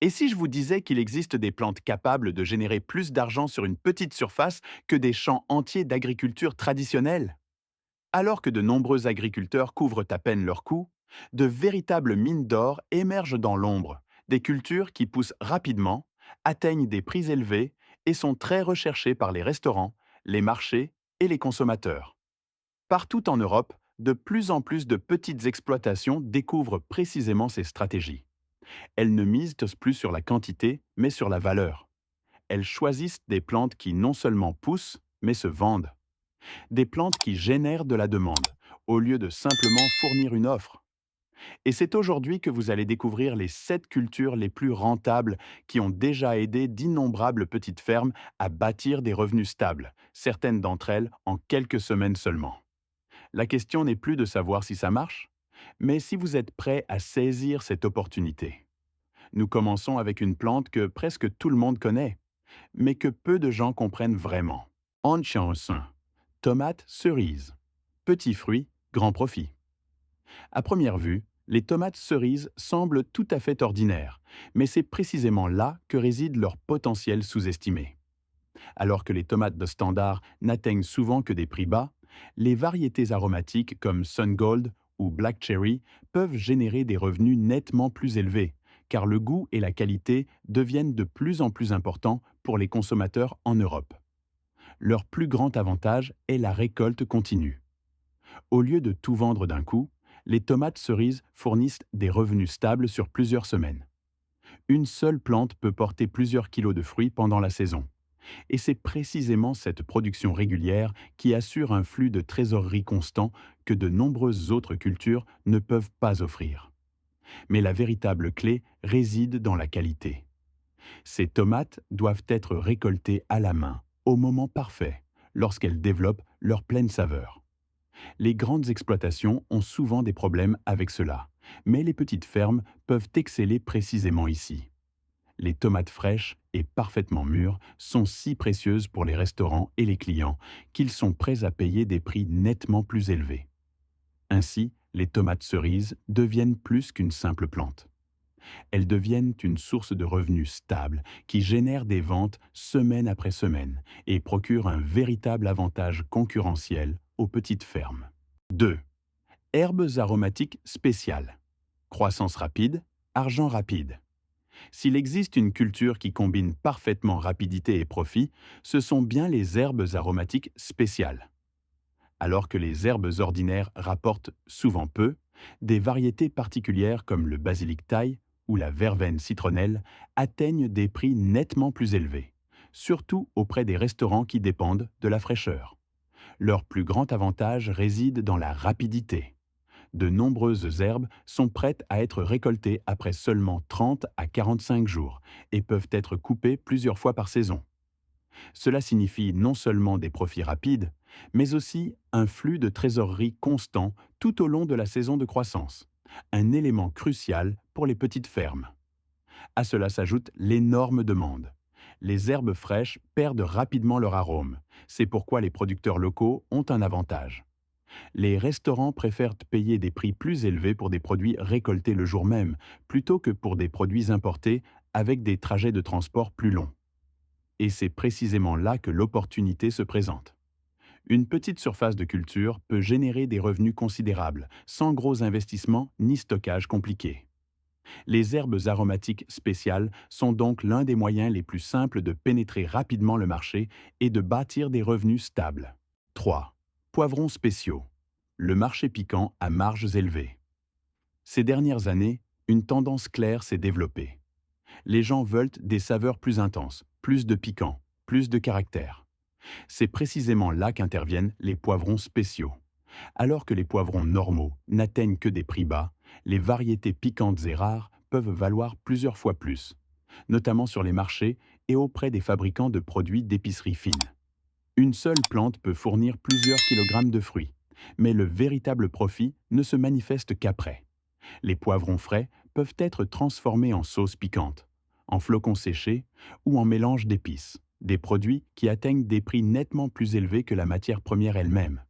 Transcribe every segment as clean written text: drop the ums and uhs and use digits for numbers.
Et si je vous disais qu'il existe des plantes capables de générer plus d'argent sur une petite surface que des champs entiers d'agriculture traditionnelle? Alors que de nombreux agriculteurs couvrent à peine leurs coûts, de véritables mines d'or émergent dans l'ombre, des cultures qui poussent rapidement, atteignent des prix élevés et sont très recherchées par les restaurants, les marchés et les consommateurs. Partout en Europe, de plus en plus de petites exploitations découvrent précisément ces stratégies. Elles ne misent plus sur la quantité, mais sur la valeur. Elles choisissent des plantes qui non seulement poussent, mais se vendent. Des plantes qui génèrent de la demande, au lieu de simplement fournir une offre. Et c'est aujourd'hui que vous allez découvrir les 7 cultures les plus rentables qui ont déjà aidé d'innombrables petites fermes à bâtir des revenus stables, certaines d'entre elles en quelques semaines seulement. La question n'est plus de savoir si ça marche, mais si vous êtes prêt à saisir cette opportunité. Nous commençons avec une plante que presque tout le monde connaît, mais que peu de gens comprennent vraiment. Anchancen, tomate cerise. Petit fruit, grand profit. À première vue, les tomates cerises semblent tout à fait ordinaires, mais c'est précisément là que réside leur potentiel sous-estimé. Alors que les tomates de standard n'atteignent souvent que des prix bas, les variétés aromatiques comme Sun Gold ou Black Cherry peuvent générer des revenus nettement plus élevés, car le goût et la qualité deviennent de plus en plus importants pour les consommateurs en Europe. Leur plus grand avantage est la récolte continue. Au lieu de tout vendre d'un coup, les tomates cerises fournissent des revenus stables sur plusieurs semaines. Une seule plante peut porter plusieurs kilos de fruits pendant la saison. Et c'est précisément cette production régulière qui assure un flux de trésorerie constant que de nombreuses autres cultures ne peuvent pas offrir. Mais la véritable clé réside dans la qualité. Ces tomates doivent être récoltées à la main, au moment parfait, lorsqu'elles développent leur pleine saveur. Les grandes exploitations ont souvent des problèmes avec cela, mais les petites fermes peuvent exceller précisément ici. Les tomates fraîches et parfaitement mûres sont si précieuses pour les restaurants et les clients qu'ils sont prêts à payer des prix nettement plus élevés. Ainsi, les tomates cerises deviennent plus qu'une simple plante. Elles deviennent une source de revenus stable qui génère des ventes semaine après semaine et procure un véritable avantage concurrentiel aux petites fermes. 2. Herbes aromatiques spéciales. Croissance rapide, argent rapide. S'il existe une culture qui combine parfaitement rapidité et profit, ce sont bien les herbes aromatiques spéciales. Alors que les herbes ordinaires rapportent souvent peu, des variétés particulières comme le basilic thaï ou la verveine citronnelle atteignent des prix nettement plus élevés, surtout auprès des restaurants qui dépendent de la fraîcheur. Leur plus grand avantage réside dans la rapidité. De nombreuses herbes sont prêtes à être récoltées après seulement 30 à 45 jours et peuvent être coupées plusieurs fois par saison. Cela signifie non seulement des profits rapides, mais aussi un flux de trésorerie constant tout au long de la saison de croissance, un élément crucial pour les petites fermes. À cela s'ajoute l'énorme demande. Les herbes fraîches perdent rapidement leur arôme. C'est pourquoi les producteurs locaux ont un avantage. Les restaurants préfèrent payer des prix plus élevés pour des produits récoltés le jour même, plutôt que pour des produits importés avec des trajets de transport plus longs. Et c'est précisément là que l'opportunité se présente. Une petite surface de culture peut générer des revenus considérables, sans gros investissements ni stockage compliqué. Les herbes aromatiques spéciales sont donc l'un des moyens les plus simples de pénétrer rapidement le marché et de bâtir des revenus stables. 3. Poivrons spéciaux. Le marché piquant à marges élevées. Ces dernières années, une tendance claire s'est développée. Les gens veulent des saveurs plus intenses, plus de piquant, plus de caractère. C'est précisément là qu'interviennent les poivrons spéciaux. Alors que les poivrons normaux n'atteignent que des prix bas, les variétés piquantes et rares peuvent valoir plusieurs fois plus, notamment sur les marchés et auprès des fabricants de produits d'épicerie fine. Une seule plante peut fournir plusieurs kilogrammes de fruits, mais le véritable profit ne se manifeste qu'après. Les poivrons frais peuvent être transformés en sauce piquante, en flocons séchés ou en mélange d'épices, des produits qui atteignent des prix nettement plus élevés que la matière première elle-même.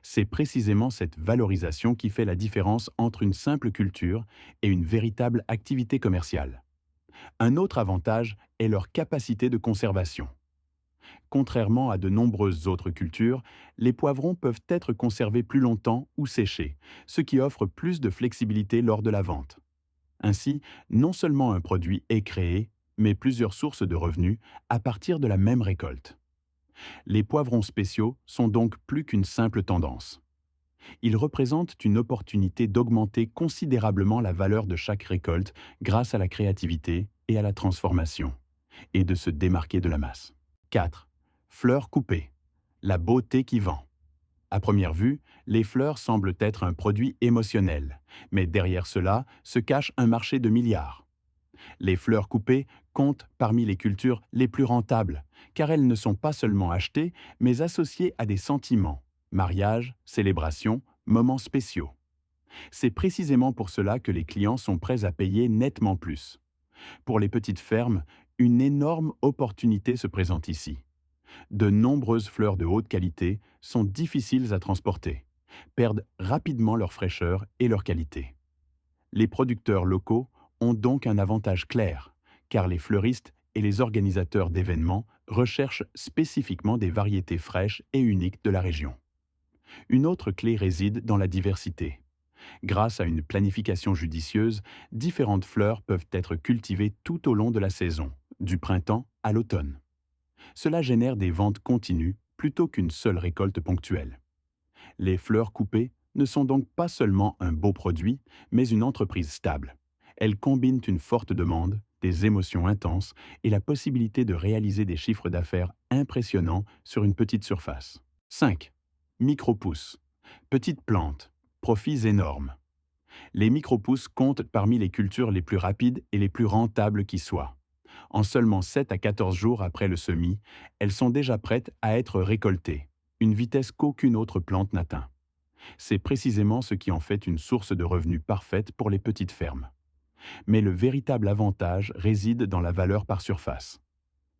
C'est précisément cette valorisation qui fait la différence entre une simple culture et une véritable activité commerciale. Un autre avantage est leur capacité de conservation. Contrairement à de nombreuses autres cultures, les poivrons peuvent être conservés plus longtemps ou séchés, ce qui offre plus de flexibilité lors de la vente. Ainsi, non seulement un produit est créé, mais plusieurs sources de revenus à partir de la même récolte. Les poivrons spéciaux sont donc plus qu'une simple tendance. Ils représentent une opportunité d'augmenter considérablement la valeur de chaque récolte grâce à la créativité et à la transformation, et de se démarquer de la masse. 4. Fleurs coupées. La beauté qui vend. À première vue, les fleurs semblent être un produit émotionnel, mais derrière cela se cache un marché de milliards. Les fleurs coupées comptent parmi les cultures les plus rentables, car elles ne sont pas seulement achetées, mais associées à des sentiments, mariages, célébrations, moments spéciaux. C'est précisément pour cela que les clients sont prêts à payer nettement plus. Pour les petites fermes, une énorme opportunité se présente ici. De nombreuses fleurs de haute qualité sont difficiles à transporter, perdent rapidement leur fraîcheur et leur qualité. Les producteurs locaux ont donc un avantage clair, car les fleuristes et les organisateurs d'événements recherchent spécifiquement des variétés fraîches et uniques de la région. Une autre clé réside dans la diversité. Grâce à une planification judicieuse, différentes fleurs peuvent être cultivées tout au long de la saison, du printemps à l'automne. Cela génère des ventes continues plutôt qu'une seule récolte ponctuelle. Les fleurs coupées ne sont donc pas seulement un beau produit, mais une entreprise stable. Elles combinent une forte demande, des émotions intenses et la possibilité de réaliser des chiffres d'affaires impressionnants sur une petite surface. 5. Micro-pousses. Petites plantes. Profits énormes. Les micro-pousses comptent parmi les cultures les plus rapides et les plus rentables qui soient. En seulement 7 à 14 jours après le semis, elles sont déjà prêtes à être récoltées, une vitesse qu'aucune autre plante n'atteint. C'est précisément ce qui en fait une source de revenus parfaite pour les petites fermes. Mais le véritable avantage réside dans la valeur par surface.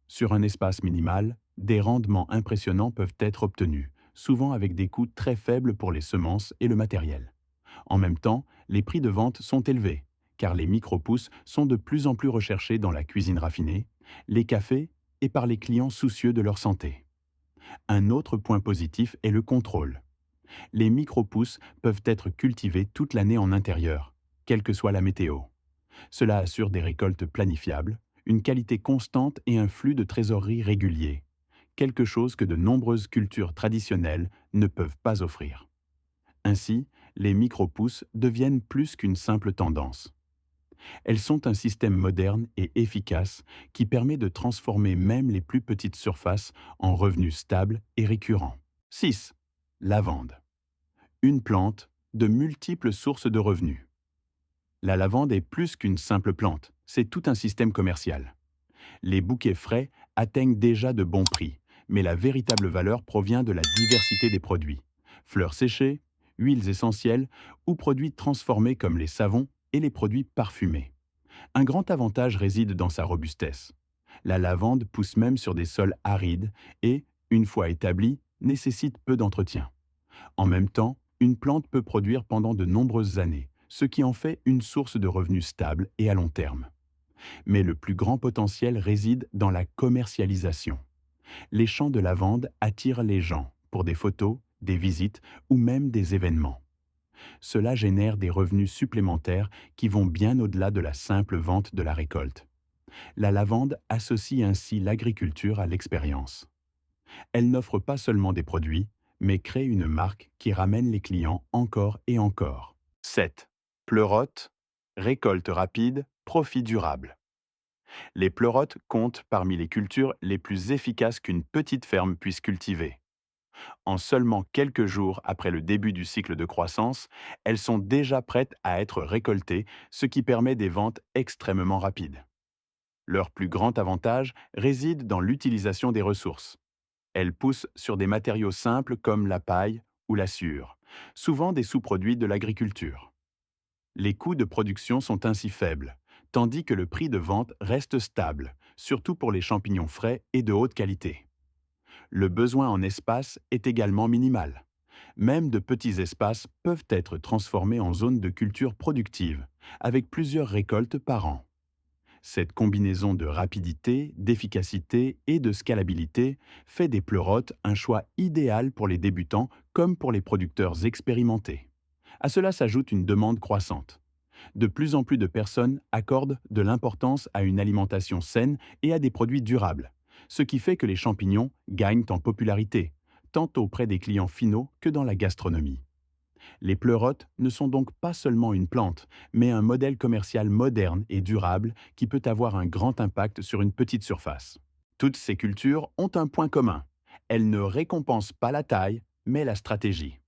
Sur un espace minimal, des rendements impressionnants peuvent être obtenus, souvent avec des coûts très faibles pour les semences et le matériel. En même temps, les prix de vente sont élevés, car les micro-pousses sont de plus en plus recherchés dans la cuisine raffinée, les cafés et par les clients soucieux de leur santé. Un autre point positif est le contrôle. Les micro-pousses peuvent être cultivées toute l'année en intérieur, quelle que soit la météo. Cela assure des récoltes planifiables, une qualité constante et un flux de trésorerie régulier, quelque chose que de nombreuses cultures traditionnelles ne peuvent pas offrir. Ainsi, les micro-pousses deviennent plus qu'une simple tendance. Elles sont un système moderne et efficace qui permet de transformer même les plus petites surfaces en revenus stables et récurrents. 6. Lavande. Une plante, de multiples sources de revenus. La lavande est plus qu'une simple plante, c'est tout un système commercial. Les bouquets frais atteignent déjà de bons prix, mais la véritable valeur provient de la diversité des produits. Fleurs séchées, huiles essentielles ou produits transformés comme les savons et les produits parfumés. Un grand avantage réside dans sa robustesse. La lavande pousse même sur des sols arides et, une fois établie, nécessite peu d'entretien. En même temps, une plante peut produire pendant de nombreuses années, ce qui en fait une source de revenus stable et à long terme. Mais le plus grand potentiel réside dans la commercialisation. Les champs de lavande attirent les gens pour des photos, des visites ou même des événements. Cela génère des revenus supplémentaires qui vont bien au-delà de la simple vente de la récolte. La lavande associe ainsi l'agriculture à l'expérience. Elle n'offre pas seulement des produits, mais crée une marque qui ramène les clients encore et encore. 7. Pleurotes, récolte rapide, profit durable. Les pleurotes comptent parmi les cultures les plus efficaces qu'une petite ferme puisse cultiver. En seulement quelques jours après le début du cycle de croissance, elles sont déjà prêtes à être récoltées, ce qui permet des ventes extrêmement rapides. Leur plus grand avantage réside dans l'utilisation des ressources. Elles poussent sur des matériaux simples comme la paille ou la sciure, souvent des sous-produits de l'agriculture. Les coûts de production sont ainsi faibles, tandis que le prix de vente reste stable, surtout pour les champignons frais et de haute qualité. Le besoin en espace est également minimal. Même de petits espaces peuvent être transformés en zones de culture productive, avec plusieurs récoltes par an. Cette combinaison de rapidité, d'efficacité et de scalabilité fait des pleurotes un choix idéal pour les débutants comme pour les producteurs expérimentés. À cela s'ajoute une demande croissante. De plus en plus de personnes accordent de l'importance à une alimentation saine et à des produits durables, ce qui fait que les champignons gagnent en popularité, tant auprès des clients finaux que dans la gastronomie. Les pleurotes ne sont donc pas seulement une plante, mais un modèle commercial moderne et durable qui peut avoir un grand impact sur une petite surface. Toutes ces cultures ont un point commun. Elles ne récompensent pas la taille, mais la stratégie.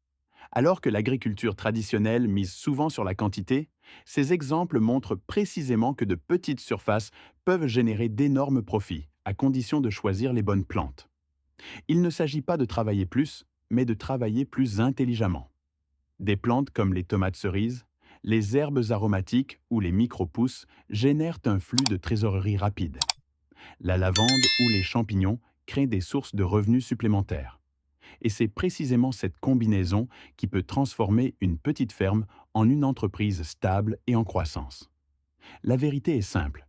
Alors que l'agriculture traditionnelle mise souvent sur la quantité, ces exemples montrent précisément que de petites surfaces peuvent générer d'énormes profits, à condition de choisir les bonnes plantes. Il ne s'agit pas de travailler plus, mais de travailler plus intelligemment. Des plantes comme les tomates cerises, les herbes aromatiques ou les micro-pousses génèrent un flux de trésorerie rapide. La lavande ou les champignons créent des sources de revenus supplémentaires. Et c'est précisément cette combinaison qui peut transformer une petite ferme en une entreprise stable et en croissance. La vérité est simple.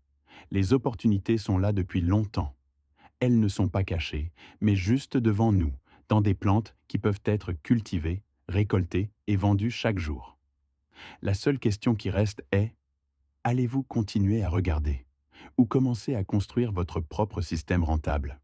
Les opportunités sont là depuis longtemps. Elles ne sont pas cachées, mais juste devant nous, dans des plantes qui peuvent être cultivées, récoltées et vendues chaque jour. La seule question qui reste est: allez-vous continuer à regarder ou commencer à construire votre propre système rentable?